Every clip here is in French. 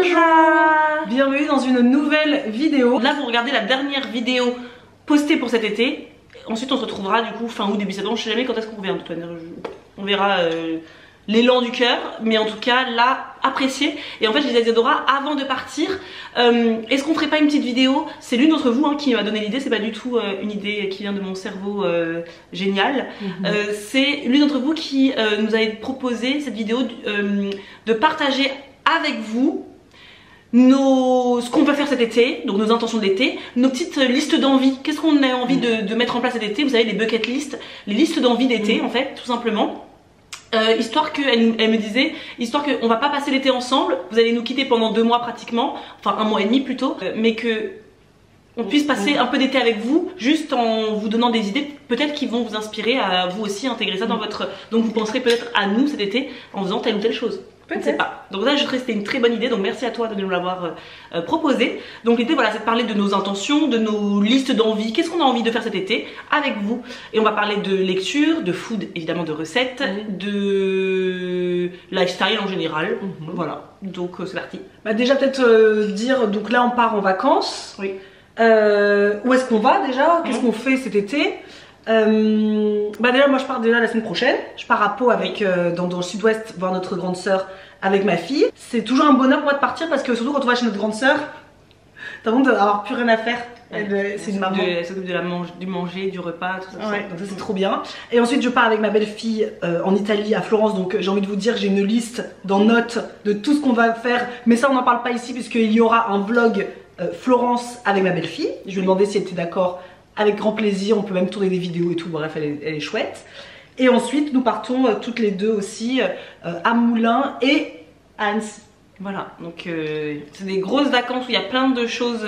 Bonjour. Bienvenue dans une nouvelle vidéo. Là vous regardez la dernière vidéo postée pour cet été. Ensuite on se retrouvera du coup fin août, début septembre. Je sais jamais quand est-ce qu'on revient de toute manière. On verra l'élan du cœur. Mais en tout cas là, appréciez. Et en fait je disais à Isadora avant de partir, est-ce qu'on ferait pas une petite vidéo? C'est l'une d'entre vous qui m'a donné l'idée. C'est pas du tout une idée qui vient de mon cerveau génial. C'est l'une d'entre vous qui nous avait proposé cette vidéo de partager avec vous ce qu'on peut faire cet été, donc nos intentions de l'été, nos petites listes d'envie. Qu'est-ce qu'on a envie de mettre en place cet été? Vous savez, les bucket lists, les listes d'envie d'été en fait, tout simplement. Histoire que, elle me disait, histoire qu'on va pas passer l'été ensemble, vous allez nous quitter pendant 2 mois pratiquement, enfin 1 mois et demi plutôt, mais que on puisse passer un peu d'été avec vous, juste en vous donnant des idées peut-être qui vont vous inspirer à vous aussi intégrer ça dans votre... Donc vous penserez peut-être à nous cet été en faisant telle ou telle chose. Je ne sais pas. Donc là je trouve que c'était une très bonne idée, donc merci à toi de nous l'avoir proposé. Donc l'idée voilà, c'est de parler de nos intentions, de nos listes d'envie, qu'est-ce qu'on a envie de faire cet été avec vous. Et on va parler de lecture, de food, évidemment de recettes, de lifestyle en général. Voilà, donc c'est parti. Bah déjà peut-être dire, donc là on part en vacances. Oui. Où est-ce qu'on va déjà? Qu'est-ce qu'on fait cet été? Bah déjà moi je pars déjà la semaine prochaine. Je pars à Pau avec dans le sud-ouest voir notre grande sœur avec ma fille. C'est toujours un bonheur pour moi de partir parce que surtout quand on va chez notre grande sœur, t'as l'impression d'avoir plus rien à faire. C'est une maman. Elle s'occupe du manger, du repas, tout ça. Ouais, donc ça c'est trop bien. Et ensuite je pars avec ma belle-fille en Italie, à Florence. Donc j'ai envie de vous dire, j'ai une liste dans notes de tout ce qu'on va faire. Mais ça on n'en parle pas ici puisqu'il y aura un vlog Florence avec ma belle-fille. Je lui ai demandé si elle était d'accord. Avec grand plaisir, on peut même tourner des vidéos et tout, bref elle est chouette. Et ensuite nous partons toutes les deux aussi à Moulins et à Annecy. Voilà, donc c'est des grosses vacances où il y a plein de choses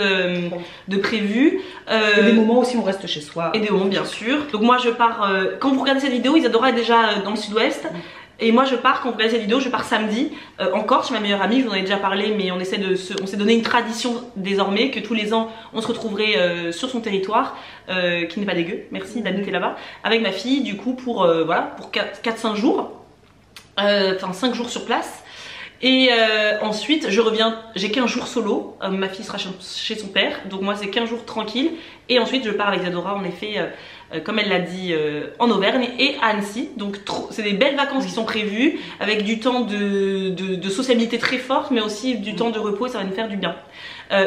de prévues. Et des moments aussi où on reste chez soi. Et des moments bien sûr. Donc moi je pars, quand vous regardez cette vidéo, Isadora est déjà dans le sud-ouest. Et moi je pars, quand vous regardez cette vidéo, je pars samedi en Corse chez ma meilleure amie, je vous en ai déjà parlé, mais on s'est donné une tradition désormais que tous les ans on se retrouverait sur son territoire, qui n'est pas dégueu, merci d'habiter là-bas, avec ma fille du coup pour, voilà, pour 4-5 jours, enfin 5 jours sur place. Et ensuite je reviens, j'ai qu'1 jour solo, ma fille sera chez son père, donc moi c'est 15 jours tranquille. Et ensuite je pars avec Isadora en effet, comme elle l'a dit, en Auvergne et à Annecy. Donc c'est des belles vacances qui sont prévues, avec du temps de sociabilité très forte, mais aussi du temps de repos, et ça va nous faire du bien.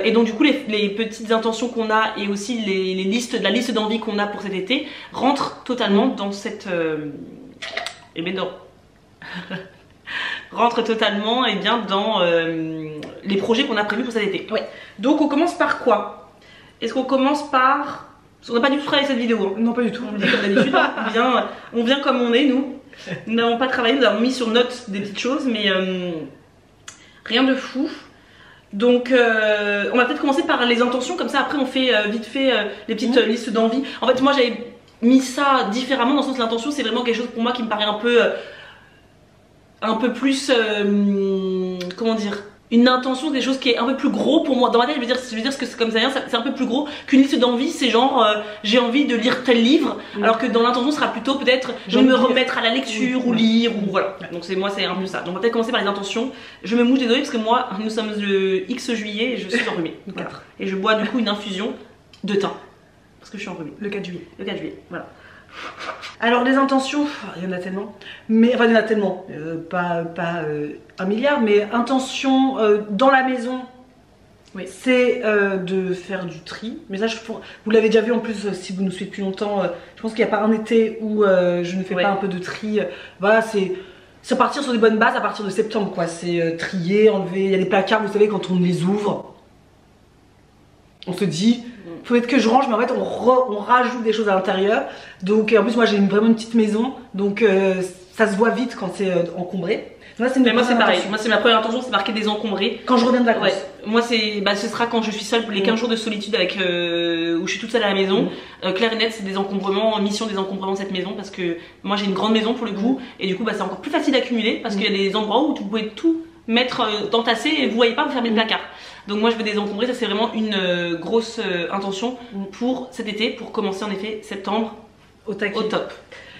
Et donc du coup les petites intentions qu'on a et aussi la liste d'envie qu'on a pour cet été rentrent totalement dans cette... et ben non. rentre totalement et bien dans les projets qu'on a prévus pour cet été. Ouais. Donc on commence par quoi? Est-ce qu'on commence par... Parce qu'on n'a pas du tout travaillé cette vidéo. Non pas du tout. On dit comme d'habitude, on vient comme on est nous. Nous n'avons pas travaillé, nous avons mis sur note des petites choses, mais rien de fou. Donc on va peut-être commencer par les intentions, comme ça après on fait vite fait les petites listes d'envie. En fait moi j'avais mis ça différemment, dans le sens où l'intention c'est vraiment quelque chose pour moi qui me paraît un peu plus, comment dire, une intention, des choses qui est un peu plus gros pour moi. Dans ma tête, je veux dire que c'est comme ça, c'est un peu plus gros qu'une liste d'envie. C'est genre, j'ai envie de lire tel livre, alors que dans l'intention sera plutôt peut-être, je vais me remettre à la lecture ou lire, ou voilà. Donc moi c'est un peu ça. Donc on va peut-être commencer par les intentions. Je me mouche des oreilles parce que moi, nous sommes le X juillet et je suis enrhumée. Voilà. Et je bois du coup une infusion de thym. Parce que je suis enrhumée. Le 4 juillet. Le 4 juillet, voilà. Alors les intentions, il y en a tellement, mais enfin il y en a tellement, pas 1 milliard, mais intention dans la maison, oui. C'est de faire du tri. Mais ça, vous l'avez déjà vu en plus si vous nous suivez depuis longtemps. Je pense qu'il n'y a pas un été où je ne fais pas un peu de tri. Voilà, c'est partir sur des bonnes bases à partir de septembre, quoi. C'est trier, enlever. Il y a des placards, vous savez, quand on les ouvre, on se dit. Faut être que je range, mais en fait on rajoute des choses à l'intérieur. Donc en plus moi j'ai vraiment une petite maison, donc ça se voit vite quand c'est encombré. Moi c'est pareil, moi c'est ma première intention, c'est marquer désencombré. Quand je reviens de vacances. Ouais. Moi ce sera quand je suis seule, pour les 15 jours de solitude avec où je suis toute seule à la maison. Clair et net, c'est désencombrement, mission désencombrement de cette maison, parce que moi j'ai une grande maison pour le coup, et du coup c'est encore plus facile d'accumuler, parce qu'il y a des endroits où vous pouvez tout mettre, d'entasser, et vous voyez pas, vous fermez le placard. Donc moi je veux désencombrer, ça c'est vraiment une grosse intention pour cet été, pour commencer en effet septembre au top.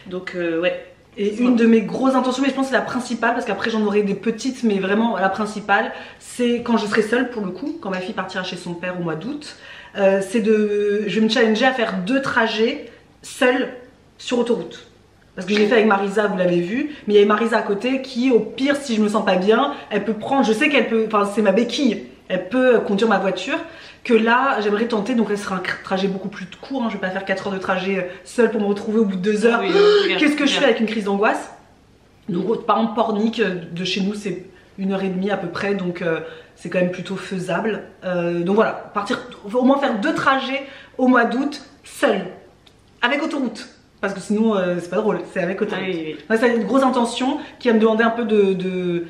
Donc ouais. Et une de mes grosses intentions, mais je pense que c'est la principale, parce qu'après j'en aurai des petites, mais vraiment la principale, c'est quand je serai seule pour le coup, quand ma fille partira chez son père au mois d'août, je vais me challenger à faire 2 trajets seuls sur autoroute. Parce que je l'ai fait avec Marisa, vous l'avez vu, mais il y a Marisa à côté qui, au pire, si je me sens pas bien, elle peut prendre, je sais qu'elle peut, enfin c'est ma béquille, elle peut conduire ma voiture. Que là, j'aimerais tenter, donc elle sera un trajet beaucoup plus court, hein, je vais pas faire 4 heures de trajet seule pour me retrouver au bout de 2 heures. Qu'est-ce que je fais avec une crise d'angoisse? Donc par exemple, Pornic, de chez nous, c'est 1h30 à peu près, donc c'est quand même plutôt faisable. Donc voilà, partir, au moins faire 2 trajets au mois d'août, seule, avec autoroute. Parce que sinon, c'est pas drôle, c'est avec autoroute. Ouais, c'est une grosse intention qui va me demander un peu de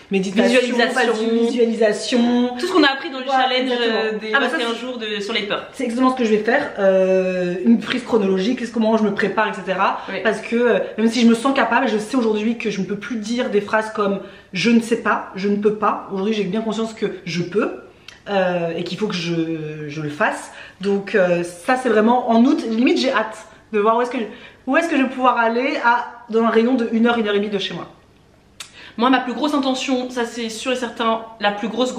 méditation, visualisation. Tout ce qu'on a appris dans le challenge des 21 jours sur les peurs. C'est exactement ce que je vais faire. Une prise chronologique, comment je me prépare, etc. Oui. Parce que même si je me sens capable, je sais aujourd'hui que je ne peux plus dire des phrases comme je ne sais pas, je ne peux pas. Aujourd'hui, j'ai bien conscience que je peux. Et qu'il faut que je le fasse. Donc ça, c'est vraiment en août. Limite, j'ai hâte de voir où est-ce que je vais pouvoir aller dans un rayon de 1h, 1h30 de chez moi. Moi, ma plus grosse intention, ça c'est sûr et certain, la plus grosse,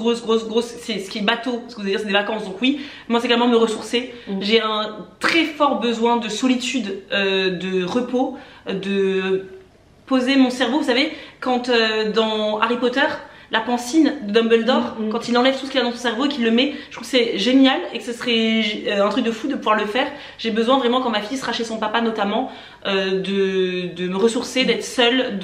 c'est ce qui est bateau, ce que vous allez dire, c'est des vacances, donc oui. Moi, c'est également me ressourcer. J'ai un très fort besoin de solitude, de repos, de poser mon cerveau. Vous savez, quand dans Harry Potter, la pancine de Dumbledore, quand il enlève tout ce qu'il y a dans son cerveau et qu'il le met, je trouve que c'est génial et que ce serait un truc de fou de pouvoir le faire. J'ai besoin vraiment, quand ma fille sera chez son papa notamment, de me ressourcer, d'être seule,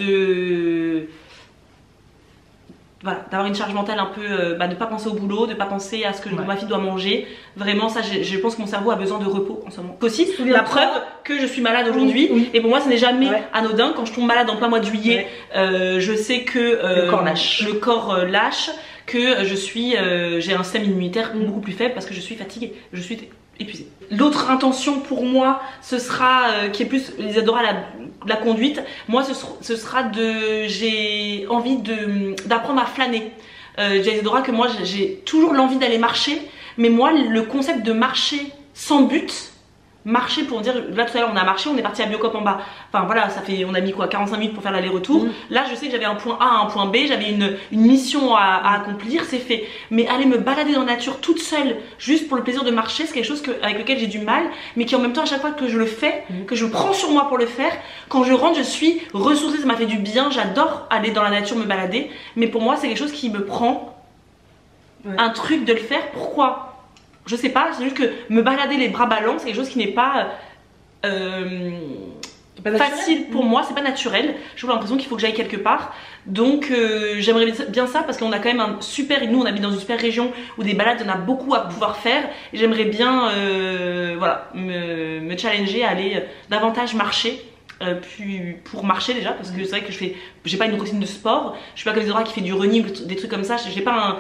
voilà, d'avoir une charge mentale un peu, de pas penser au boulot, de pas penser à ce que ma fille doit manger. Vraiment, ça, je pense que mon cerveau a besoin de repos en ce moment. Aussi, la preuve que je suis malade aujourd'hui, et pour moi, ce n'est jamais anodin. Quand je tombe malade en plein mois de juillet, je sais que le corps lâche, que j'ai un système immunitaire beaucoup plus faible parce que je suis fatiguée, je suis épuisée. L'autre intention pour moi, ce sera, qui est plus Isadora, la conduite. Moi, ce sera j'ai envie d'apprendre à flâner. J'ai Isadora que moi, j'ai toujours l'envie d'aller marcher, mais moi, le concept de marcher sans but, marcher pour dire, là tout à l'heure on a marché, on est parti à Biocop en bas, enfin voilà, on a mis quoi, 45 minutes pour faire l'aller-retour. Là je sais que j'avais un point A, un point B, j'avais une mission à accomplir, c'est fait. Mais aller me balader dans la nature toute seule, juste pour le plaisir de marcher, c'est quelque chose avec lequel j'ai du mal, mais qui en même temps à chaque fois que je le fais, que je prends sur moi pour le faire, quand je rentre je suis ressourcée, ça m'a fait du bien, j'adore aller dans la nature, me balader, mais pour moi c'est quelque chose qui me prend un truc de le faire. Pourquoi? Je sais pas, c'est juste que me balader les bras ballants, c'est quelque chose qui n'est pas facile pour moi, c'est pas naturel. J'ai l'impression qu'il faut que j'aille quelque part. Donc j'aimerais bien ça parce qu'on a quand même un super, nous on habite dans une super région où des balades on a beaucoup à pouvoir faire. Et j'aimerais bien voilà, me challenger à aller davantage marcher. Pour marcher déjà, parce que c'est vrai que j'ai pas une routine de sport. Je suis pas comme Isadora qui fait du running, des trucs comme ça. J'ai pas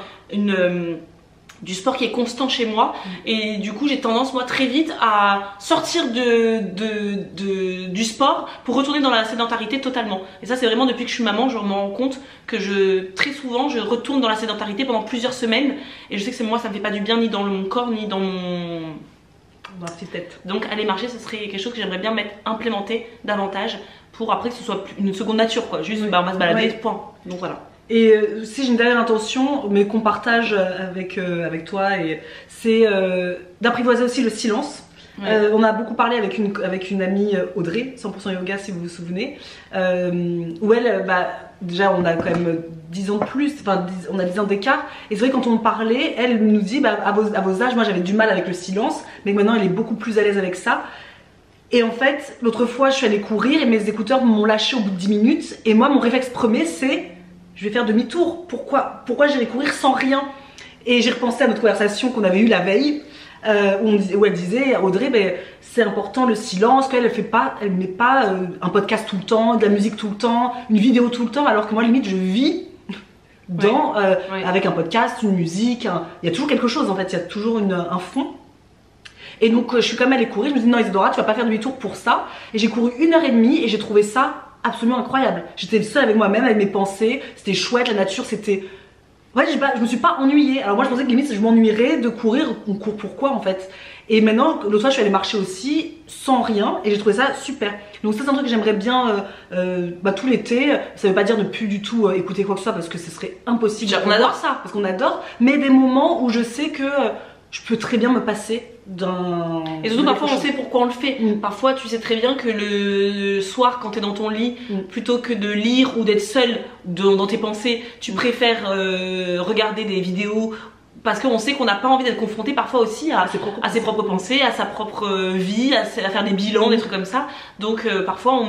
du sport qui est constant chez moi, et du coup j'ai tendance moi très vite à sortir du sport pour retourner dans la sédentarité totalement. Et ça c'est vraiment depuis que je suis maman, je me rends compte que très souvent je retourne dans la sédentarité pendant plusieurs semaines, et je sais que moi ça me fait pas du bien ni dans mon corps ni dans ma petite tête. Donc aller marcher, ce serait quelque chose que j'aimerais bien implémenter davantage pour après que ce soit une seconde nature quoi, juste on va se balader, point. Donc voilà. Et si j'ai une dernière intention, mais qu'on partage avec toi, c'est d'apprivoiser aussi le silence. On a beaucoup parlé avec une amie, Audrey, 100% Yoga si vous vous souvenez, où elle, déjà on a quand même 10 ans de plus, enfin on a 10 ans d'écart, et c'est vrai quand on parlait, elle nous dit à vos âges, moi j'avais du mal avec le silence, mais maintenant elle est beaucoup plus à l'aise avec ça. Et en fait, l'autre fois je suis allée courir et mes écouteurs m'ont lâché au bout de 10 minutes, et moi mon réflexe premier c'est je vais faire demi-tour, pourquoi j'irai courir sans rien? Et j'ai repensé à notre conversation qu'on avait eue la veille, où elle disait, Audrey, c'est important le silence, qu'elle elle met pas un podcast tout le temps, de la musique tout le temps, une vidéo tout le temps, alors que moi limite je vis avec un podcast, une musique, il y a toujours quelque chose en fait, il y a toujours un fond. Et donc je suis quand même allée courir, je me dis non Isadora, tu vas pas faire demi-tour pour ça, et j'ai couru 1h30 et j'ai trouvé ça absolument incroyable. J'étais seule avec moi-même, avec mes pensées, c'était chouette, la nature c'était... Ouais, je me suis pas ennuyée. Alors moi je pensais que limite je m'ennuierais de courir, on court pourquoi en fait? Et maintenant, l'autre fois je suis allée marcher aussi sans rien et j'ai trouvé ça super. Donc ça c'est un truc que j'aimerais bien tout l'été. Ça veut pas dire ne plus du tout écouter quoi que ce soit parce que ce serait impossible. On adore ça. Parce qu'on adore, mais des moments où je sais que je peux très bien me passer d'un... Et surtout parfois on sait pourquoi on le fait. Parfois tu sais très bien que le soir quand t'es dans ton lit, plutôt que de lire ou d'être seule dans tes pensées, tu préfères regarder des vidéos parce qu'on sait qu'on n'a pas envie d'être confronté parfois aussi à ses propres pensées, à sa propre vie, à faire des bilans, des trucs comme ça. Donc parfois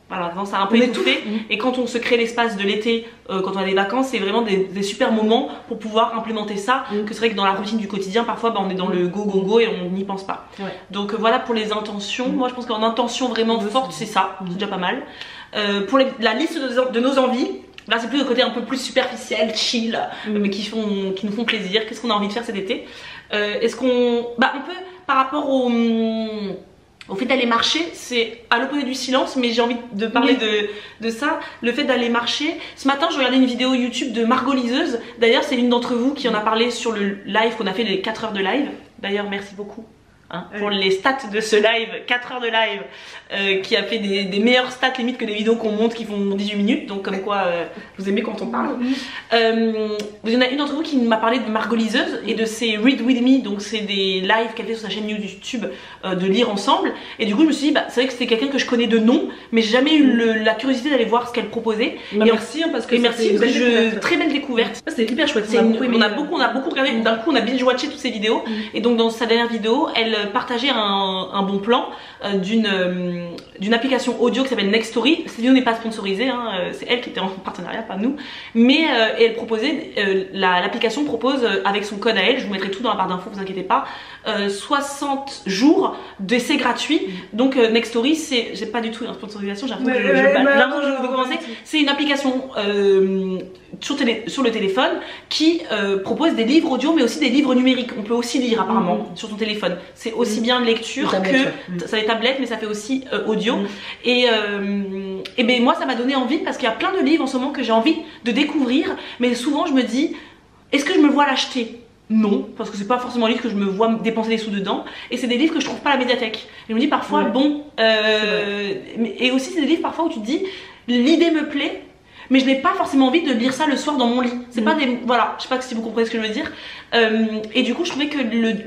voilà, ça a un peu étouffé. Et quand on se crée l'espace de l'été, quand on a des vacances, c'est vraiment des super moments pour pouvoir implémenter ça. Que c'est vrai que dans la routine du quotidien, parfois on est dans le go et on n'y pense pas. Donc voilà pour les intentions. Moi je pense qu'en intention vraiment forte, c'est ça, c'est déjà pas mal. Pour la liste de nos envies, là c'est plus le côté un peu plus superficiel, chill, mais qui nous font plaisir. Qu'est-ce qu'on a envie de faire cet été? Est-ce qu'on... on peut, par rapport au fait d'aller marcher, c'est à l'opposé du silence, mais j'ai envie de parler de ça. Le fait d'aller marcher. Ce matin, je regardais une vidéo YouTube de Margot Liseuse. D'ailleurs, c'est l'une d'entre vous qui en a parlé sur le live qu'on a fait, les 4 heures de live. D'ailleurs, merci beaucoup pour les stats de ce live, 4 heures de live, qui a fait des meilleures stats limite que des vidéos qu'on monte qui font 18 minutes. Donc comme quoi, vous aimez quand on parle. Il y en a une d'entre vous qui m'a parlé de Margot Liseuse et de ses Read With Me. Donc c'est des lives qu'elle fait sur sa chaîne YouTube de lire ensemble. Et du coup je me suis dit, c'est vrai que c'était quelqu'un que je connais de nom, mais j'ai jamais eu la curiosité d'aller voir ce qu'elle proposait. Merci parce que très belle découverte. C'était hyper chouette. On a beaucoup regardé. D'un coup on a binge-watché toutes ces vidéos. Et donc dans sa dernière vidéo, elle partageait un bon plan d'une application audio qui s'appelle Nextory. Cette vidéo n'est pas sponsorisée, c'est elle qui était en partenariat, pas nous. Mais elle proposait, l'application propose avec son code à elle, je vous mettrai tout dans la barre d'infos, vous inquiétez pas, 60 jours d'essai gratuit. Donc Nextory, j'ai pas du tout une sponsorisation, j'ai l'impression que je vais commencer. C'est une application sur le téléphone qui propose des livres audio mais aussi des livres numériques. On peut aussi lire apparemment sur son téléphone. C'est aussi bien lecture que ça les tablettes, mais ça fait aussi audio. Et ben moi ça m'a donné envie parce qu'il y a plein de livres en ce moment que j'ai envie de découvrir, mais souvent je me dis, est-ce que je me vois l'acheter? Non, parce que c'est pas forcément un livre que je me vois dépenser des sous dedans, et c'est des livres que je trouve pas à la médiathèque. Et je me dis parfois et aussi c'est des livres parfois où tu te dis, l'idée me plaît, mais je n'ai pas forcément envie de lire ça le soir dans mon lit. C'est pas des... Voilà, je sais pas si vous comprenez ce que je veux dire. Et du coup je trouvais que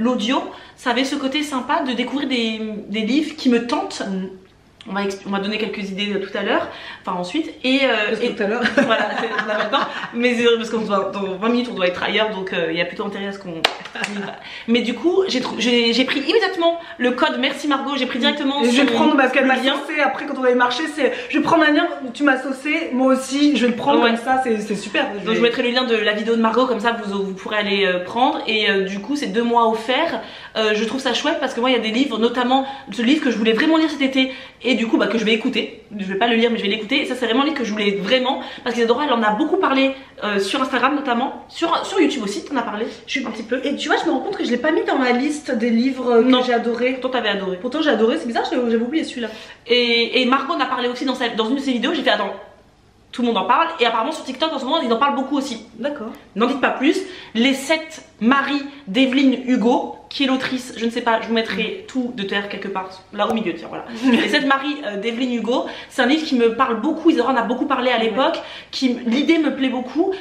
l'audio, ça avait ce côté sympa de découvrir des livres qui me tentent. On va donner quelques idées tout à l'heure, enfin ensuite, tout à l'heure. Voilà, on a pas le temps, mais parce que dans 20 minutes on doit être ailleurs, donc il y a plutôt intérêt à ce qu'on... Mais du coup, j'ai pris immédiatement le code Merci Margot, j'ai pris directement je vais le prendre parce qu'elle m'a saucé, après quand on va marcher, je vais prendre un lien, tu m'as saucé, moi aussi, je vais le prendre comme ça, c'est super. Donc je mettrai le lien de la vidéo de Margot, comme ça vous pourrez aller prendre, et du coup c'est 2 mois offerts. Je trouve ça chouette parce que moi il y a des livres, notamment ce livre que je voulais vraiment lire cet été, et du coup que je vais écouter, je vais pas le lire mais je vais l'écouter, et ça c'est vraiment un livre que je voulais vraiment, parce qu'Isadora elle en a beaucoup parlé sur Instagram notamment, sur YouTube aussi, t'en as parlé un petit peu. Et tu vois, je me rends compte que je l'ai pas mis dans ma liste des livres que j'ai adoré. Pourtant t'avais adoré. Pourtant j'ai adoré, c'est bizarre, j'avais oublié celui-là. Et Margot en a parlé aussi dans une de ses vidéos, j'ai fait attends, tout le monde en parle, et apparemment sur TikTok en ce moment ils en parlent beaucoup aussi. D'accord. N'en dites pas plus. Les 7 maris d'Evelyne Hugo, qui est l'autrice, je ne sais pas, je vous mettrai tout de terre quelque part, là au milieu, tiens, voilà. Les 7 maris d'Evelyne Hugo, c'est un livre qui me parle beaucoup, Isadora en a beaucoup parlé à l'époque, l'idée me plaît beaucoup.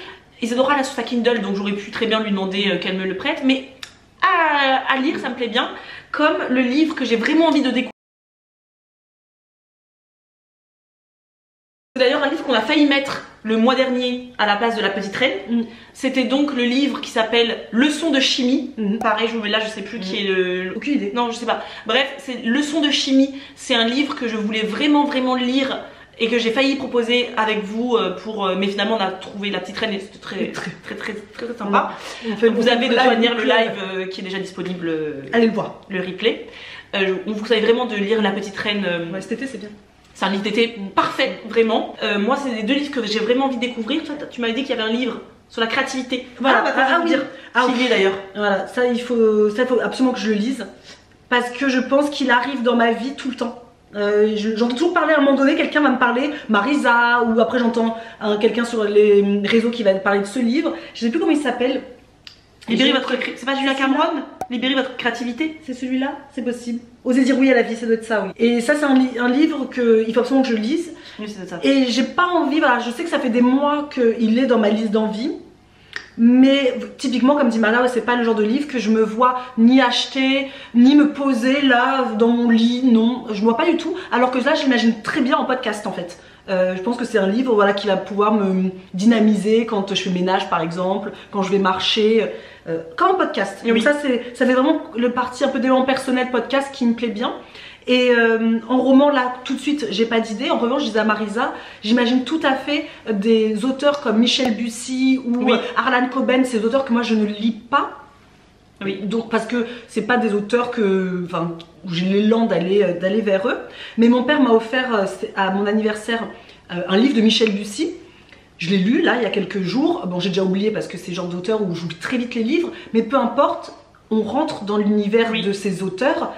Isadora l'a sur sa Kindle, donc j'aurais pu très bien lui demander qu'elle me le prête, mais à lire ça me plaît bien, comme le livre que j'ai vraiment envie de découvrir. D'ailleurs un livre qu'on a failli mettre le mois dernier à la place de La Petite Reine, c'était donc le livre qui s'appelle Leçons de chimie. Pareil, je vous mets là, je sais plus qui est aucune idée. Non, je sais pas. Bref, c'est Leçons de chimie. C'est un livre que je voulais vraiment lire et que j'ai failli proposer avec vous mais finalement on a trouvé La Petite Reine et c'était très sympa. Vous avez de toute manière le live qui est déjà disponible. Allez le voir. Le replay. On vous savez vraiment de lire La Petite Reine. Cet été c'est bien. C'est un livre d'été parfait, vraiment. Moi, c'est les 2 livres que j'ai vraiment envie de découvrir. Toi, tu m'avais dit qu'il y avait un livre sur la créativité. Voilà, oui. Qui d'ailleurs. Voilà, ça il faut absolument que je le lise. Parce que je pense qu'il arrive dans ma vie tout le temps. J'entends toujours parler à un moment donné, quelqu'un va me parler, Marisa, ou après j'entends quelqu'un sur les réseaux qui va me parler de ce livre. Je sais plus comment il s'appelle. Libérez votre... C'est pas Julia Cameron? Libérez votre créativité. C'est celui-là? C'est possible. Osez dire oui à la vie, ça doit être ça, oui. Et ça, c'est un livre qu'il faut absolument que je lise. Oui, c'est ça. Et j'ai pas envie, voilà, je sais que ça fait des mois qu'il est dans ma liste d'envie. Mais typiquement, comme dit Maria, c'est pas le genre de livre que je me vois ni acheter, ni me poser là dans mon lit, non, je ne vois pas du tout. Alors que là, j'imagine très bien en podcast en fait. Je pense que c'est un livre voilà, qui va pouvoir me dynamiser quand je fais ménage par exemple, quand je vais marcher, comme en podcast. Oui. Donc ça fait vraiment le parti un peu développement personnel podcast qui me plaît bien. Et en roman, là, tout de suite, j'ai pas d'idée. En revanche, je disais à Marisa, j'imagine tout à fait des auteurs comme Michel Bussy ou Harlan Coben, ces auteurs que moi je ne lis pas. Oui, donc parce que c'est pas des auteurs où j'ai l'élan d'aller vers eux. Mais mon père m'a offert à mon anniversaire un livre de Michel Bussy. Je l'ai lu là il y a quelques jours. Bon, j'ai déjà oublié parce que c'est le genre d'auteur où j'oublie très vite les livres, mais peu importe, on rentre dans l'univers de ces auteurs.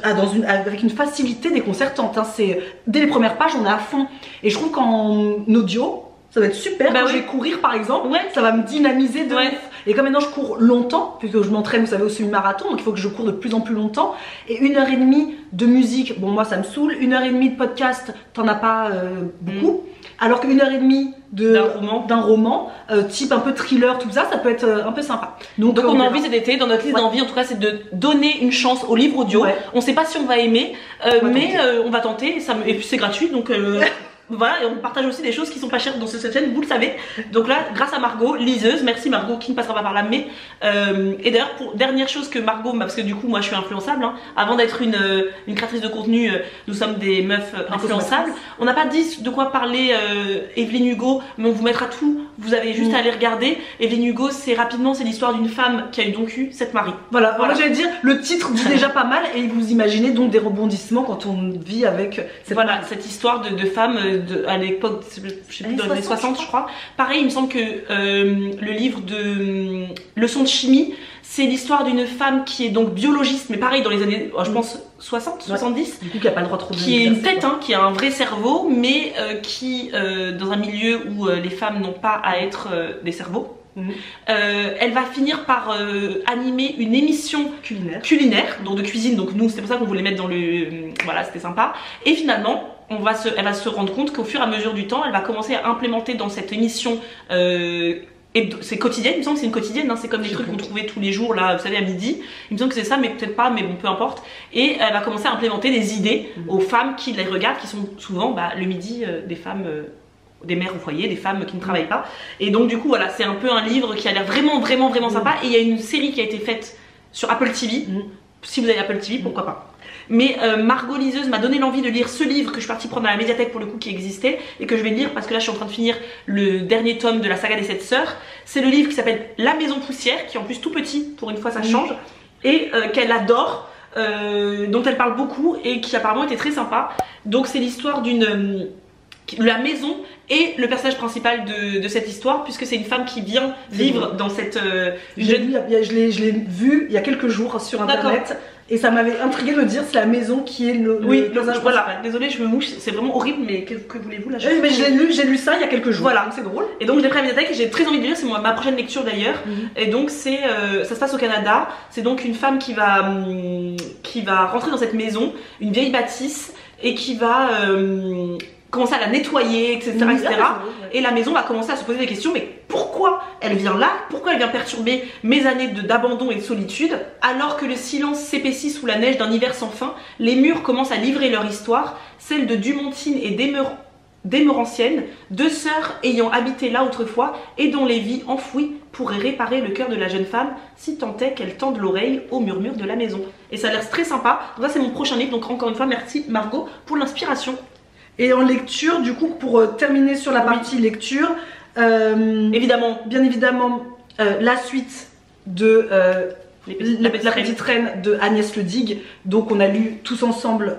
Avec une facilité déconcertante, hein. Dès les premières pages on est à fond et je trouve qu'en audio ça va être super quand je vais courir par exemple, ça va me dynamiser de ouf. Et comme maintenant je cours longtemps puisque je m'entraîne, vous savez, au semi-marathon, donc il faut que je cours de plus en plus longtemps, et 1h30 de musique, bon moi ça me saoule, 1h30 de podcast, t'en as pas beaucoup, alors que 1h30 d'un roman type un peu thriller, tout ça, ça peut être un peu sympa. Donc on a envie cet été, dans notre liste d'envie en tout cas, c'est de donner une chance au livre audio. On sait pas si on va aimer, mais on va tenter, et puis c'est gratuit, donc voilà, et on partage aussi des choses qui sont pas chères dans cette chaîne, vous le savez. Donc là, grâce à Margot, liseuse, merci Margot qui ne passera pas par là, mais et d'ailleurs, pour dernière chose que Margot, parce que du coup moi je suis influençable, hein, avant d'être une créatrice de contenu, nous sommes des meufs influençables. On n'a pas dit de quoi parler Evelyne Hugo, mais on vous mettra tout, vous avez juste à aller regarder. Evelyne Hugo, c'est l'histoire d'une femme qui a donc eu 7 maris. Voilà. J'allais dire, le titre dit déjà pas mal, et vous imaginez donc des rebondissements quand on vit avec cette histoire de femmes à l'époque, je sais plus, dans les années 60 je crois. Pareil, il me semble que le livre de Leçons de chimie, c'est l'histoire d'une femme qui est donc biologiste, mais pareil dans les années, je pense 60, 70. Du coup, qui a pas le droit de trouver qui est une tête, hein, qui a un vrai cerveau, mais qui, dans un milieu où les femmes n'ont pas à être des cerveaux, elle va finir par animer une émission culinaire, donc de cuisine, donc nous c'est pour ça qu'on voulait mettre dans le... voilà, c'était sympa. Et finalement, elle va se rendre compte qu'au fur et à mesure du temps, elle va commencer à implémenter dans cette émission... c'est quotidienne, il me semble que c'est une quotidienne, hein, c'est comme des trucs qu'on trouvait tous les jours, là, vous savez, à midi. Il me semble que c'est ça, mais peut-être pas, mais bon, peu importe. Et elle va commencer à implémenter des idées aux femmes qui les regardent, qui sont souvent le midi des femmes... des mères au foyer, des femmes qui ne travaillent pas. Et donc du coup voilà, c'est un peu un livre qui a l'air vraiment sympa. Et il y a une série qui a été faite sur Apple TV. Si vous avez Apple TV, pourquoi pas. Mais Margot liseuse m'a donné l'envie de lire ce livre que je suis partie prendre à la médiathèque pour le coup, qui existait, et que je vais lire parce que là je suis en train de finir le dernier tome de la saga des 7 sœurs. C'est le livre qui s'appelle La Maison Poussière, qui est en plus tout petit, pour une fois ça change, et qu'elle adore, dont elle parle beaucoup et qui apparemment était très sympa. Donc c'est l'histoire d'une... la maison est le personnage principal de cette histoire, puisque c'est une femme qui vient vivre dans cette... je l'ai vu il y a quelques jours sur internet, et ça m'avait intrigué de me dire c'est la maison qui est le personnage principal. Voilà, désolée je me mouche, c'est vraiment horrible, mais que voulez-vous là? Mais j'ai lu ça il y a quelques jours, voilà, c'est drôle. Et donc je l'ai pris à la médiathèque et j'ai très envie de lire, c'est ma prochaine lecture d'ailleurs. Et donc c'est ça se passe au Canada, c'est donc une femme qui va rentrer dans cette maison, une vieille bâtisse, et qui va... commencer à la nettoyer, etc. Et la maison va commencer à se poser des questions, mais pourquoi elle vient là? Pourquoi elle vient perturber mes années d'abandon et de solitude? Alors que le silence s'épaissit sous la neige d'un hiver sans fin, les murs commencent à livrer leur histoire, celle de Dumontine et d'Émerancienne, deux sœurs ayant habité là autrefois et dont les vies enfouies pourraient réparer le cœur de la jeune femme si tant est qu'elle tende l'oreille au murmure de la maison. Et ça a l'air très sympa, donc ça c'est mon prochain livre, donc encore une fois merci Margot pour l'inspiration. Et en lecture, du coup, pour terminer sur la partie lecture, bien évidemment, la suite de La Petite Reine de Agnès Le Dig, donc on a lu tous ensemble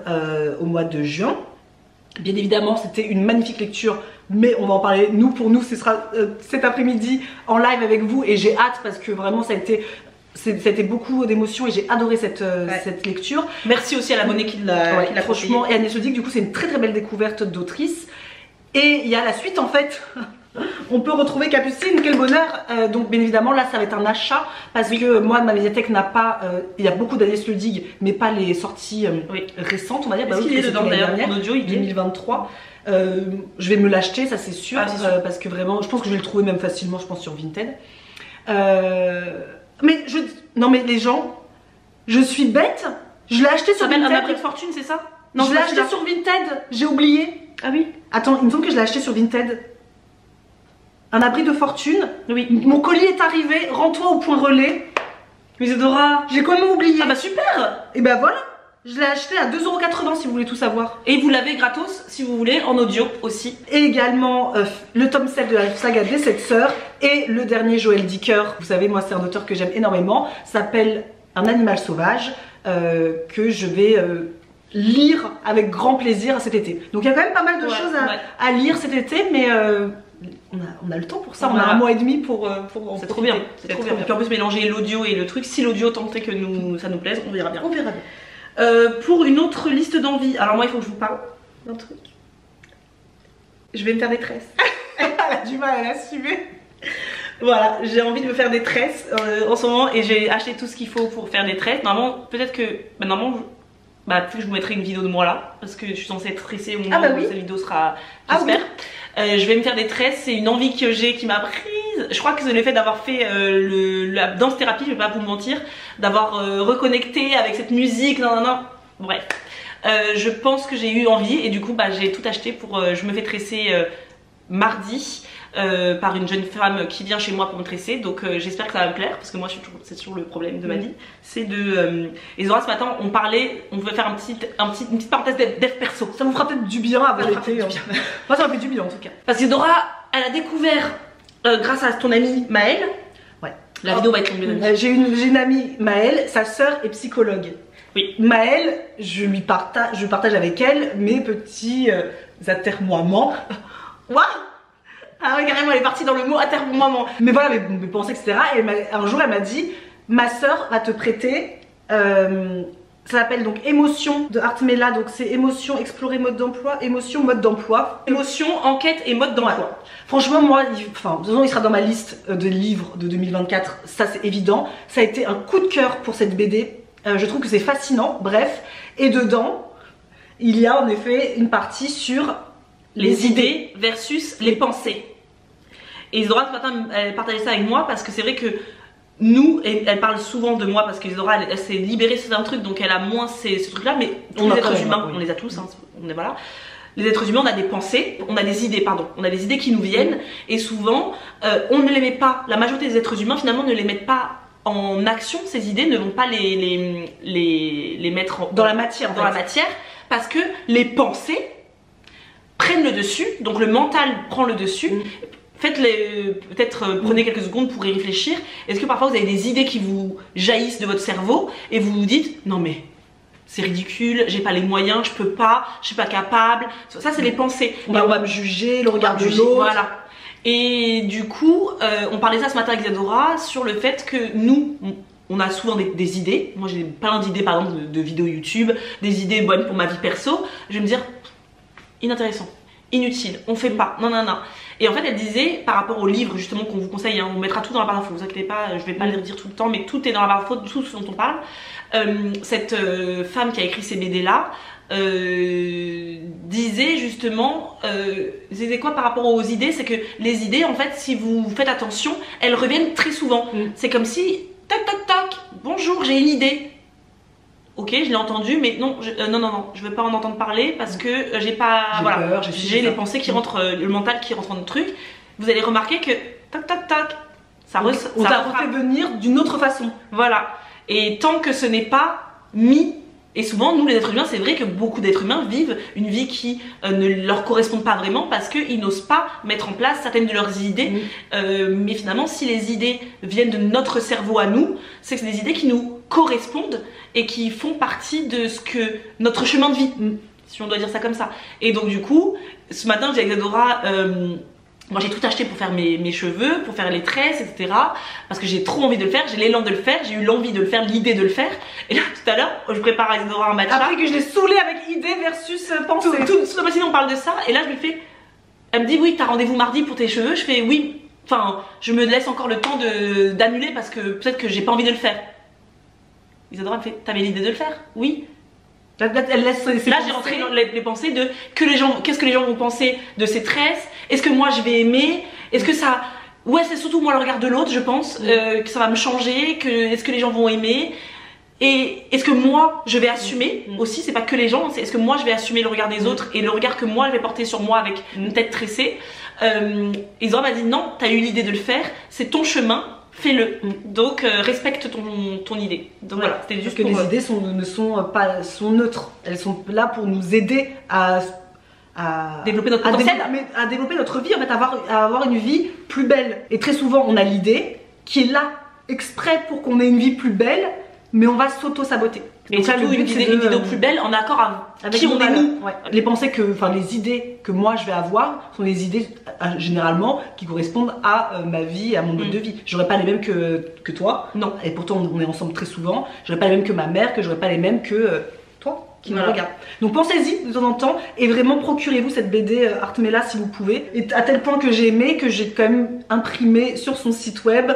au mois de juin. Bien évidemment, c'était une magnifique lecture, mais on va en parler. Pour nous, ce sera cet après-midi en live avec vous, et j'ai hâte parce que vraiment ça a été beaucoup d'émotions et j'ai adoré cette lecture. Merci aussi à l'abonné qui l'a franchement. Et Agnès Le Dig, du coup, c'est une très belle découverte d'autrice. Et il y a la suite en fait. On peut retrouver Capucine, quel bonheur. Donc bien évidemment là ça va être un achat parce que moi ma médiathèque n'a pas, il y a beaucoup d'Agnès Le Dig mais pas les sorties récentes on va dire. Est-ce qu'il est dedans d'ailleurs en audio, il 2023. Je vais me l'acheter, ça c'est sûr, parce que vraiment je pense que je vais le trouver même facilement, je pense sur Vinted. Non mais les gens, je suis bête, je l'ai acheté sur Vinted. Un abri de fortune, c'est ça? Non, je l'ai acheté sur Vinted, j'ai oublié. Ah oui? Attends, il me semble que je l'ai acheté sur Vinted. Un abri de fortune. Oui. Mon colis est arrivé, rends-toi au point relais. Mais Isadora, j'ai quand même oublié. Ah bah super. Et bah voilà, je l'ai acheté à 2,80 € si vous voulez tout savoir. Et vous l'avez gratos si vous voulez, en audio aussi. Et également le tome 7 de la saga des 7 sœurs. Et le dernier Joël Dicker, vous savez moi c'est un auteur que j'aime énormément, s'appelle Un animal sauvage, que je vais lire avec grand plaisir cet été. Donc il y a quand même pas mal de choses à lire cet été, mais on a le temps pour ça, on a un mois et demi pour c'est trop bien, c'est trop bien. Et puis en plus mélanger l'audio et le truc, si l'audio tentait que ça nous plaise, on verra bien. On verra bien. Pour une autre liste d'envie, alors moi il faut que je vous parle d'un truc. Je vais me faire des tresses. Elle a du mal à l'assumer. Voilà, j'ai envie de me faire des tresses en ce moment et j'ai acheté tout ce qu'il faut pour faire des tresses. Normalement, peut-être que je vous mettrai une vidéo de moi là parce que je suis censée être tressée au moment où cette vidéo sera, j'espère. Je vais me faire des tresses, c'est une envie que j'ai qui m'a prise. Je crois que c'est le fait d'avoir fait la danse thérapie, je vais pas vous mentir, d'avoir reconnecté avec cette musique, bref. Je pense que j'ai eu envie et du coup j'ai tout acheté pour, je me fais tresser mardi. Par une jeune femme qui vient chez moi pour me tresser, donc j'espère que ça va me plaire parce que moi c'est toujours le problème de ma vie, c'est de et Zora ce matin on pouvait faire une petite parenthèse dev perso, ça vous fera peut-être du bien avec l'été. Moi ça m'a fait du bien en tout cas parce que Dora elle a découvert grâce à ton amie Maëlle, la vidéo va être longue. J'ai une amie Maëlle, sa sœur est psychologue. Oui. Maëlle, je partage avec elle mes petits atermoiements. Waouh. Ah ouais, carrément, elle est partie dans le mot atermoiement. Mais voilà, mes pensées, etc. Et un jour, elle m'a dit, ma soeur va te prêter, ça s'appelle donc Émotion de Artmela, donc c'est émotion, explorer mode d'emploi, émotion, mode d'emploi. Émotion, enquête et mode d'emploi. Ouais. Franchement, moi, de toute façon, il sera dans ma liste de livres de 2024, ça c'est évident. Ça a été un coup de cœur pour cette BD, je trouve que c'est fascinant, bref. Et dedans, il y a en effet une partie sur les idées versus les pensées. Et Isadora ce matin elle partageait ça avec moi parce que c'est vrai que nous, elle parle souvent de moi parce qu'Isadora elle s'est libérée sur un truc donc elle a moins ces trucs là, mais tous les êtres humains, on les a tous, voilà. Les êtres humains on a des pensées, on a des idées, pardon, on a des idées qui nous viennent et souvent on ne les met pas, la majorité des êtres humains finalement ne les mettent pas en action, ces idées ne vont pas les mettre dans la matière, la matière parce que les pensées prennent le dessus, donc le mental prend le dessus. Faites-les, peut-être prenez quelques secondes pour y réfléchir. Est-ce que parfois vous avez des idées qui vous jaillissent de votre cerveau et vous vous dites non mais c'est ridicule, j'ai pas les moyens, je peux pas, je suis pas capable. Ça c'est les pensées. On va me juger, le regard de l'autre. Voilà. Et du coup, on parlait ça ce matin avec Isadora sur le fait que nous, on a souvent des idées. Moi j'ai plein d'idées par exemple de vidéos YouTube, des idées bonnes pour ma vie perso. Je vais me dire inintéressant, inutile, on fait pas, non. Et en fait elle disait par rapport aux livres justement qu'on vous conseille, on mettra tout dans la barre d'infos, vous inquiétez pas, je vais pas le dire tout le temps mais tout est dans la barre d'infos, tout ce dont on parle. Cette femme qui a écrit ces BD là disait justement, disait quoi par rapport aux idées, c'est que les idées en fait si vous faites attention elles reviennent très souvent. C'est comme si toc toc toc, bonjour j'ai une idée. Ok, je l'ai entendu, mais non, je veux pas en entendre parler parce que j'ai pas, voilà, j'ai les pensées qui rentrent, le mental qui rentre dans le truc. Vous allez remarquer que toc toc toc, ça fait venir d'une autre façon. Voilà. Et tant que ce n'est pas mis, et souvent nous les êtres humains, c'est vrai que beaucoup d'êtres humains vivent une vie qui ne leur correspond pas vraiment parce qu'ils n'osent pas mettre en place certaines de leurs idées. Mais finalement, si les idées viennent de notre cerveau à nous, c'est que c'est des idées qui nous correspondent et qui font partie de ce que notre chemin de vie, si on doit dire ça comme ça. Et donc du coup, ce matin j'ai avec Isadora, moi j'ai tout acheté pour faire mes cheveux, pour faire les tresses, etc. Parce que j'ai trop envie de le faire, j'ai l'élan de le faire, j'ai eu l'envie de le faire, l'idée de le faire. Et là tout à l'heure, je prépare à Isadora un matcha. Après que je l'ai saoulé avec idée versus pensée. Tout le matin on parle de ça, et là je lui fais, Elle me dit oui, t'as rendez-vous mardi pour tes cheveux. Je fais oui. Enfin, je me laisse encore le temps d'annuler parce que peut-être que j'ai pas envie de le faire. Isadora me fait, t'avais l'idée de le faire? Oui. Elle laisse là j'ai rentré dans les pensées de qu'est-ce que les gens vont penser de ces tresses, est-ce que moi je vais aimer, est-ce que ça, ouais c'est surtout moi le regard de l'autre je pense, que ça va me changer, est-ce que les gens vont aimer, et est-ce que moi je vais assumer aussi, c'est pas que les gens, c'est est-ce que moi je vais assumer le regard des autres et le regard que moi je vais porter sur moi avec une tête tressée. Isadora m'a dit non, t'as eu l'idée de le faire, c'est ton chemin, fais-le. Donc respecte ton idée. Donc voilà, c'était juste que les idées sont neutres. Elles sont là pour nous aider à développer notre potentiel, à développer notre vie, en fait, à avoir une vie plus belle. Et très souvent, on a l'idée qui est là exprès pour qu'on ait une vie plus belle, mais on va s'auto-saboter. Et donc, surtout une vidéo plus belle en accord avec qui on est nous. Ouais. Les idées que moi je vais avoir sont des idées généralement qui correspondent à ma vie, à mon mode de vie. J'aurais pas les mêmes que toi. Non. Et pourtant on est ensemble très souvent. J'aurais pas les mêmes que ma mère, que j'aurais pas les mêmes que toi qui me regarde. Donc pensez-y de temps en temps et vraiment procurez-vous cette BD Artmela si vous pouvez. Et à tel point que j'ai aimé que j'ai quand même imprimé sur son site web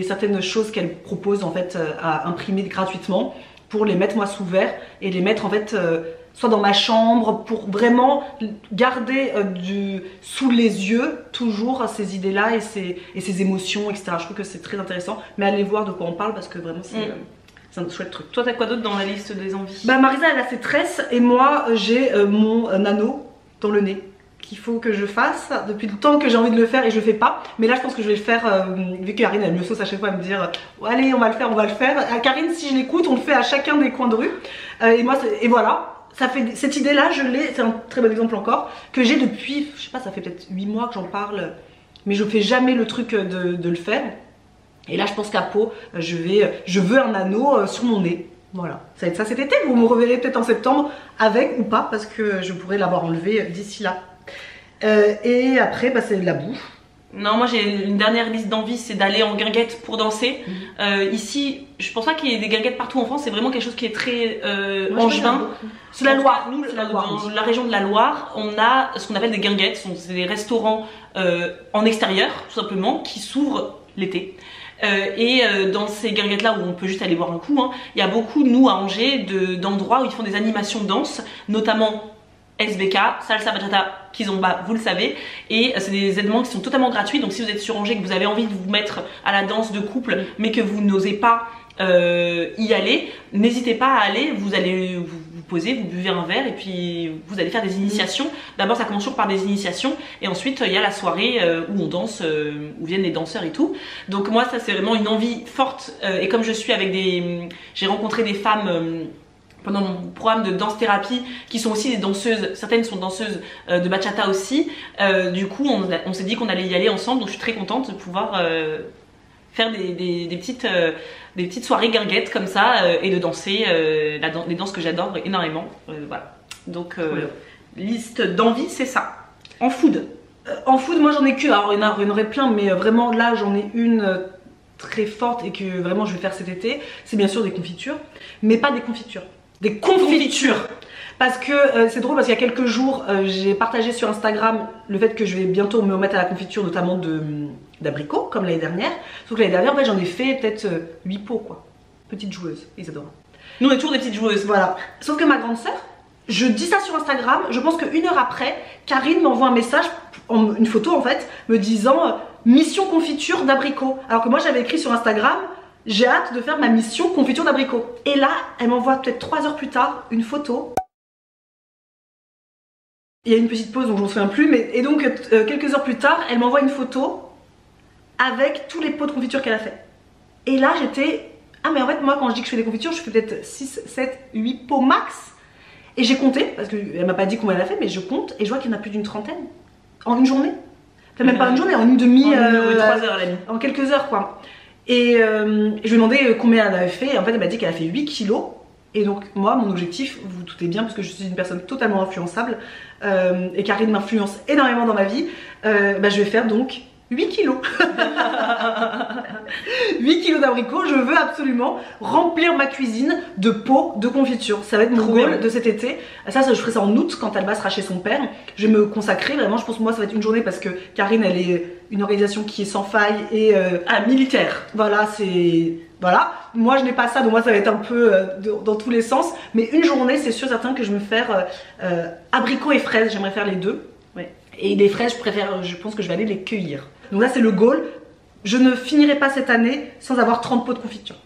certaines choses qu'elle propose en fait à imprimer gratuitement pour les mettre moi sous verre et les mettre en fait soit dans ma chambre pour vraiment garder sous les yeux toujours ces idées là et ces émotions, etc. Je trouve que c'est très intéressant, mais allez voir de quoi on parle parce que vraiment c'est un chouette truc. Toi t'as quoi d'autre dans la liste des envies? Bah Marisa elle a ses tresses et moi j'ai mon anneau dans le nez qu'il faut que je fasse depuis le temps que j'ai envie de le faire et je le fais pas, mais là je pense que je vais le faire vu que Karine elle me sauce à chaque fois à me dire allez on va le faire. Karine si je l'écoute on le fait à chacun des coins de rue et voilà, ça fait cette idée là je l'ai, c'est un très bon exemple encore que j'ai depuis, je sais pas, ça fait peut-être 8 mois que j'en parle mais je fais jamais le truc de le faire, et là je pense qu'à Pau je veux un anneau sur mon nez. Voilà, ça va être ça cet été, vous me reverrez peut-être en septembre avec ou pas parce que je pourrais l'avoir enlevé d'ici là. Et après c'est de la bouffe. Non, moi j'ai une dernière liste d'envies, c'est d'aller en guinguette pour danser. Ici, je pense pas qu'il y ait des guinguettes partout en France, c'est vraiment quelque chose qui est très angevin. C'est la Loire. Nous, dans la région de la Loire, on a ce qu'on appelle des guinguettes, c'est des restaurants en extérieur, tout simplement, qui s'ouvrent l'été. Dans ces guinguettes là où on peut juste aller boire un coup, il y a beaucoup, nous à Angers, d'endroits où ils font des animations de danse, notamment SBK, Salsa Bachata, Kizomba, vous le savez, et c'est des événements qui sont totalement gratuits. Donc si vous êtes sur Angers, que vous avez envie de vous mettre à la danse de couple mais que vous n'osez pas y aller, n'hésitez pas à aller. Vous allez vous poser, vous buvez un verre et puis vous allez faire des initiations. D'abord ça commence toujours par des initiations et ensuite il y a la soirée où on danse, où viennent les danseurs et tout. Donc moi ça c'est vraiment une envie forte, et comme je suis avec j'ai rencontré des femmes pendant mon programme de danse thérapie qui sont aussi des danseuses, certaines sont danseuses de bachata aussi, du coup on s'est dit qu'on allait y aller ensemble, donc je suis très contente de pouvoir faire des petites soirées guinguettes comme ça et de danser les danses que j'adore énormément. Voilà, donc liste d'envie c'est ça. En food, moi j'en ai qu'une, alors il y en aurait plein mais vraiment là j'en ai une très forte et que vraiment je vais faire cet été, c'est bien sûr des confitures, mais pas des confitures. Des confitures. Parce que c'est drôle parce qu'il y a quelques jours j'ai partagé sur Instagram le fait que je vais bientôt me remettre à la confiture, notamment d'abricots comme l'année dernière. Sauf que l'année dernière en fait, j'en ai fait peut-être 8 pots quoi. Petite joueuse, Isadora. Nous on est toujours des petites joueuses. Voilà. Sauf que ma grande sœur, je dis ça sur Instagram, je pense qu'une heure après, Karine m'envoie un message, une photo en fait, me disant mission confiture d'abricots. Alors que moi j'avais écrit sur Instagram j'ai hâte de faire ma mission confiture d'abricots. Et là, elle m'envoie peut-être 3 heures plus tard une photo. Il y a une petite pause donc je m'en souviens plus. Et donc quelques heures plus tard, elle m'envoie une photo avec tous les pots de confiture qu'elle a fait. Et là j'étais... Ah mais en fait moi quand je dis que je fais des confitures, je fais peut-être 6, 7, 8 pots max. Et j'ai compté, parce qu'elle m'a pas dit combien elle a fait, mais je compte et je vois qu'il y en a plus d'une trentaine. En une journée. Enfin même pas une journée, en une demi... En 3 heures elle a mis. En quelques heures quoi. Et je lui ai demandé combien elle avait fait, et en fait elle m'a dit qu'elle a fait 8 kilos. Et donc moi mon objectif, vous vous doutez bien parce que je suis une personne totalement influençable et Karine m'influence énormément dans ma vie, je vais faire donc 8 kilos. 8 kilos d'abricots, je veux absolument remplir ma cuisine de pots de confiture. Ça va être mon goal de cet été. Ça, je ferai ça en août quand Alba sera chez son père. Je vais me consacrer, vraiment, je pense que moi ça va être une journée parce que Karine, elle est une organisation qui est sans faille et militaire. Voilà, voilà, moi je n'ai pas ça, donc moi ça va être un peu dans tous les sens. Mais une journée, c'est sûr certain que je vais me faire abricots et fraises, j'aimerais faire les deux. Ouais. Et les fraises, je pense que je vais aller les cueillir. Donc là c'est le goal. Je ne finirai pas cette année sans avoir 30 pots de confiture.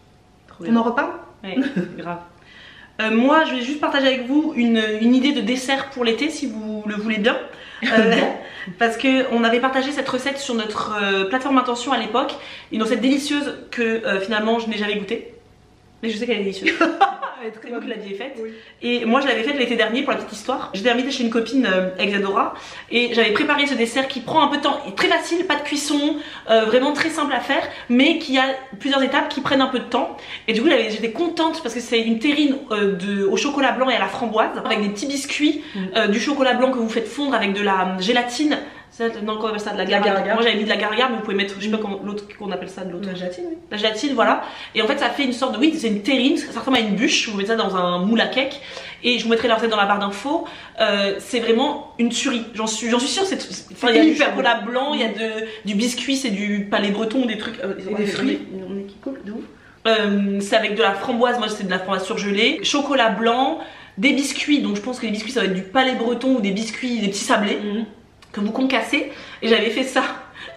On en reparle? Oui, grave. Moi je vais juste partager avec vous une idée de dessert pour l'été si vous le voulez bien. Parce qu'on avait partagé cette recette sur notre plateforme Intention à l'époque, une recette délicieuse que finalement je n'ai jamais goûtée, mais je sais qu'elle est délicieuse. C'est vous qui l'aviez faite. Oui. Et moi je l'avais faite l'été dernier pour la petite histoire. J'étais invitée chez une copine Exadora et j'avais préparé ce dessert qui prend un peu de temps, très facile, pas de cuisson, vraiment très simple à faire, mais qui a plusieurs étapes qui prennent un peu de temps. Et du coup j'étais contente parce que c'est une terrine au chocolat blanc et à la framboise avec des petits biscuits, du chocolat blanc que vous faites fondre avec de la gélatine. Non, qu'on appelle ça de la agar-agar. Moi j'avais mis de l'agar-agar, mais vous pouvez mettre, je sais pas comment l'autre qu'on appelle ça de l'autre. La gélatine, oui. La gélatine, voilà. Et en fait, ça fait une sorte de, oui, c'est une terrine, ça ressemble à une bûche. Vous mettez ça dans un moule à cake. Et je vous mettrai la recette dans la barre d'infos. C'est vraiment une tuerie. J'en suis sûre. Il y a du chocolat blanc, il y a du biscuit, c'est du palais breton, des trucs. Et des fruits. On est qui coule de ouf. C'est avec de la framboise. Moi, c'est de la framboise surgelée. Chocolat blanc, des biscuits. Donc, je pense que les biscuits, ça va être du palais breton ou des biscuits, des petits sablés. Que vous concassez. Et j'avais fait ça.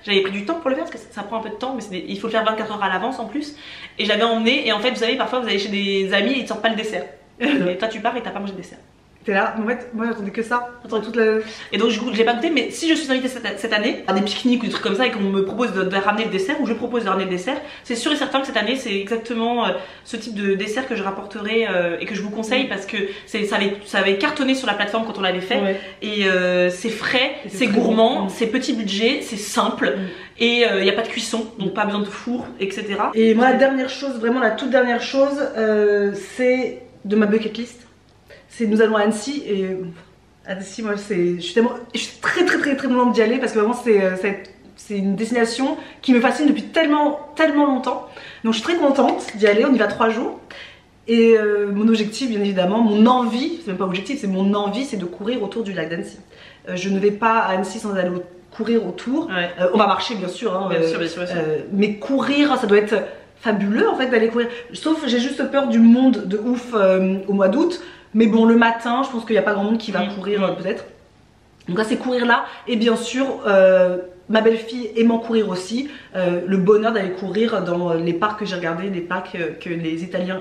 J'avais pris du temps pour le faire parce que ça prend un peu de temps, mais il faut le faire 24 heures à l'avance en plus. Et j'avais emmené, et en fait, vous savez, parfois vous allez chez des amis et ils te sortent pas le dessert. Et toi tu pars et t'as pas mangé de dessert. T'es là, en fait, moi j'attendais que ça. J'attendais toute la... Et donc j'ai pas goûté, mais si je suis invitée cette année à des pique-niques ou des trucs comme ça et qu'on me propose de ramener le dessert, ou je propose de ramener le dessert, c'est sûr et certain que cette année c'est exactement ce type de dessert que je rapporterai et que je vous conseille parce que ça avait cartonné sur la plateforme quand on l'avait fait. Ouais. Et c'est frais, c'est gourmand, c'est petit budget, c'est simple et il n'y a pas de cuisson, donc pas besoin de four, etc. Et moi la dernière chose, vraiment la toute dernière chose, c'est de ma bucket list. Nous allons à Annecy et Annecy, moi je suis très loin d'y aller parce que vraiment c'est une destination qui me fascine depuis tellement longtemps. Donc je suis très contente d'y aller, on y va 3 jours. Et mon objectif, bien évidemment, mon envie, c'est même pas objectif, c'est mon envie, c'est de courir autour du lac d'Annecy. Je ne vais pas à Annecy sans aller courir autour. Ouais. On va marcher bien sûr, hein, bien sûr. Mais courir, ça doit être fabuleux en fait d'aller courir. Sauf j'ai juste peur du monde de ouf au mois d'août. Mais bon, le matin, je pense qu'il n'y a pas grand monde qui va courir peut-être. Donc là, c'est courir là. Et bien sûr, ma belle-fille aimant courir aussi. Le bonheur d'aller courir dans les parcs que j'ai regardés, les parcs que les Italiens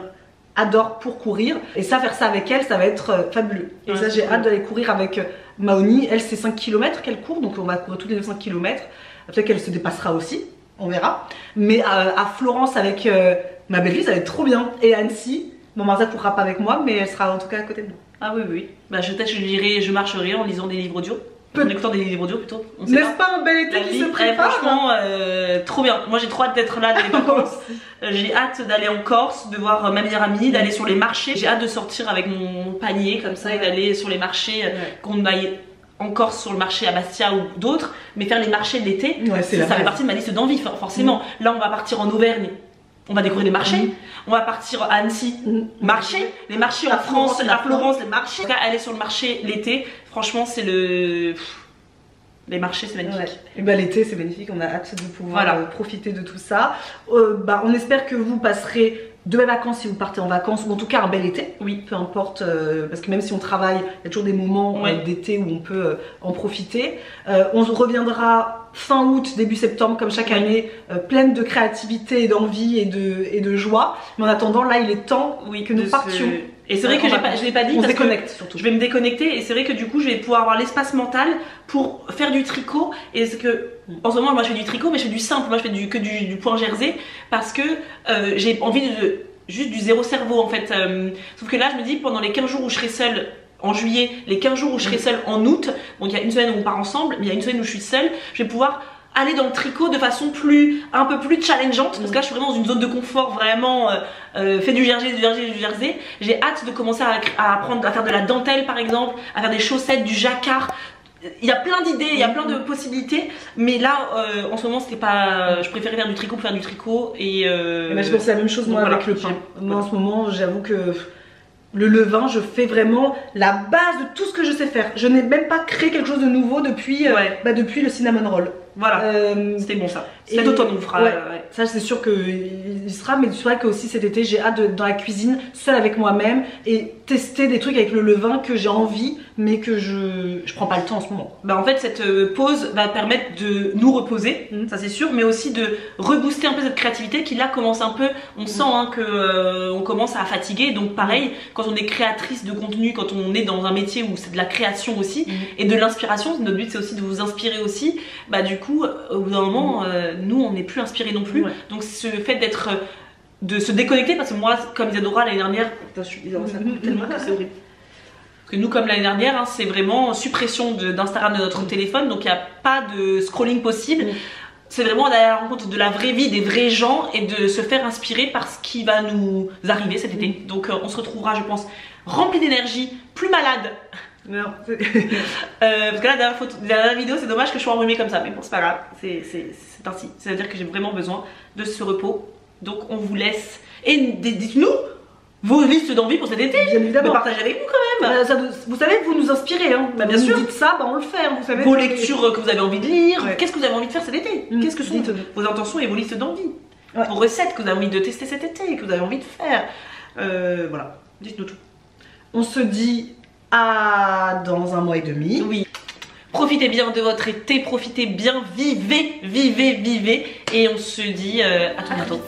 adorent pour courir. Et ça, faire ça avec elle, ça va être fabuleux. Et ouais, ça, j'ai hâte d'aller courir avec Maoni. Elle, c'est 5 km qu'elle court. Donc on va courir tous les 5 km. Peut-être qu'elle se dépassera aussi. On verra. Mais à Florence avec ma belle-fille, ça va être trop bien. Et Annecy... Bon, Martha courra pas avec moi, mais elle sera en tout cas à côté de nous. Ah oui, oui. Bah, peut-être je marcherai en lisant des livres audio. En écoutant des livres audio plutôt. N'est-ce pas un bel été qui se prépare? Franchement, trop bien. Moi j'ai trop hâte d'être là, d'aller en Corse. J'ai hâte d'aller en Corse, de voir ma meilleure amie, d'aller sur les marchés. J'ai hâte de sortir avec mon panier comme ça et d'aller sur les marchés, qu'on aille en Corse sur le marché à Bastia ou d'autres, mais faire les marchés de l'été, ça fait partie de ma liste d'envie forcément. Là on va partir en Auvergne. On va découvrir les marchés, on va partir à Annecy, marché, les marchés en France, à Florence, les marchés. En tout cas, aller sur le marché l'été, franchement, c'est les marchés, c'est magnifique. Ouais. Et bah, l'été, c'est magnifique, on a hâte de pouvoir profiter de tout ça. On espère que vous passerez de belles vacances si vous partez en vacances, ou en tout cas un bel été. Oui, peu importe, parce que même si on travaille, il y a toujours des moments d'été où on peut en profiter. On reviendra fin août, début septembre, comme chaque année, pleine de créativité et d'envie et de joie. Mais en attendant, là, il est temps que nous partions. Et c'est vrai que je l'ai pas dit, on se déconnecte surtout. Je vais me déconnecter et c'est vrai que du coup je vais pouvoir avoir l'espace mental pour faire du tricot. Et c'est que en ce moment moi je fais du tricot, mais je fais du simple, moi je fais que du point jersey parce que j'ai envie de juste du zéro cerveau en fait. Sauf que là je me dis pendant les 15 jours où je serai seule en juillet, les 15 jours où je serai seule en août, donc il y a une semaine où on part ensemble, mais il y a une semaine où je suis seule, je vais pouvoir aller dans le tricot de façon un peu plus challengeante parce que là je suis vraiment dans une zone de confort vraiment fait du jersey. J'ai hâte de commencer à apprendre à faire de la dentelle par exemple, à faire des chaussettes, du jacquard. il y a plein d'idées, il y a plein de possibilités, mais là en ce moment c'était pas, je préférais faire du tricot pour faire du tricot et je pense la même chose moi voilà, avec le pain. Moi en ce moment j'avoue que le levain, je fais vraiment la base de tout ce que je sais faire. Je n'ai même pas créé quelque chose de nouveau depuis, depuis le cinnamon roll. Voilà, c'était bon ça. Cet automne on fera. Ça c'est sûr qu'il sera, mais c'est vrai que aussi cet été j'ai hâte de, dans la cuisine, seule avec moi-même et tester des trucs avec le levain que j'ai envie, mais que je prends pas le temps en ce moment. Bah en fait cette pause va permettre de nous reposer, ça c'est sûr, mais aussi de rebooster un peu cette créativité qui là commence un peu, on sent hein, que on commence à fatiguer, donc pareil, quand on est créatrice de contenu, quand on est dans un métier où c'est de la création aussi, et de l'inspiration, notre but c'est aussi de vous inspirer aussi, bah du coup au bout d'un moment nous on n'est plus inspirés non plus, donc ce fait d'être de se déconnecter, parce que moi comme Isadora l'année dernière, putain, je suis Isadora, ça coupe tellement que c'est horrible. Parce que nous comme l'année dernière, hein, c'est vraiment suppression d'Instagram de notre téléphone, donc il n'y a pas de scrolling possible. C'est vraiment d'aller à la rencontre de la vraie vie, des vrais gens et de se faire inspirer par ce qui va nous arriver cet été. Donc on se retrouvera je pense rempli d'énergie, plus malade. Non. Parce que la dernière vidéo c'est dommage que je sois enrhumée comme ça, mais bon c'est pas grave, c'est ainsi. C'est à dire que j'ai vraiment besoin de ce repos. Donc on vous laisse et dites-nous vos listes d'envie pour cet été. Bien évidemment. Partagez avec nous quand même. Vous savez que vous nous inspirez hein. Bah, bien sûr. Vous dites ça, bah on le fait hein, vous savez. Vos lectures que vous avez envie de lire, qu'est-ce que vous avez envie de faire cet été, qu'est-ce que sont vos intentions et vos listes d'envie, vos recettes que vous avez envie de tester cet été, que vous avez envie de faire. Voilà, dites-nous tout. On se dit à dans un mois et demi. Oui. Profitez bien de votre été, profitez bien, vivez, vivez, vivez. Et on se dit à tout bientôt.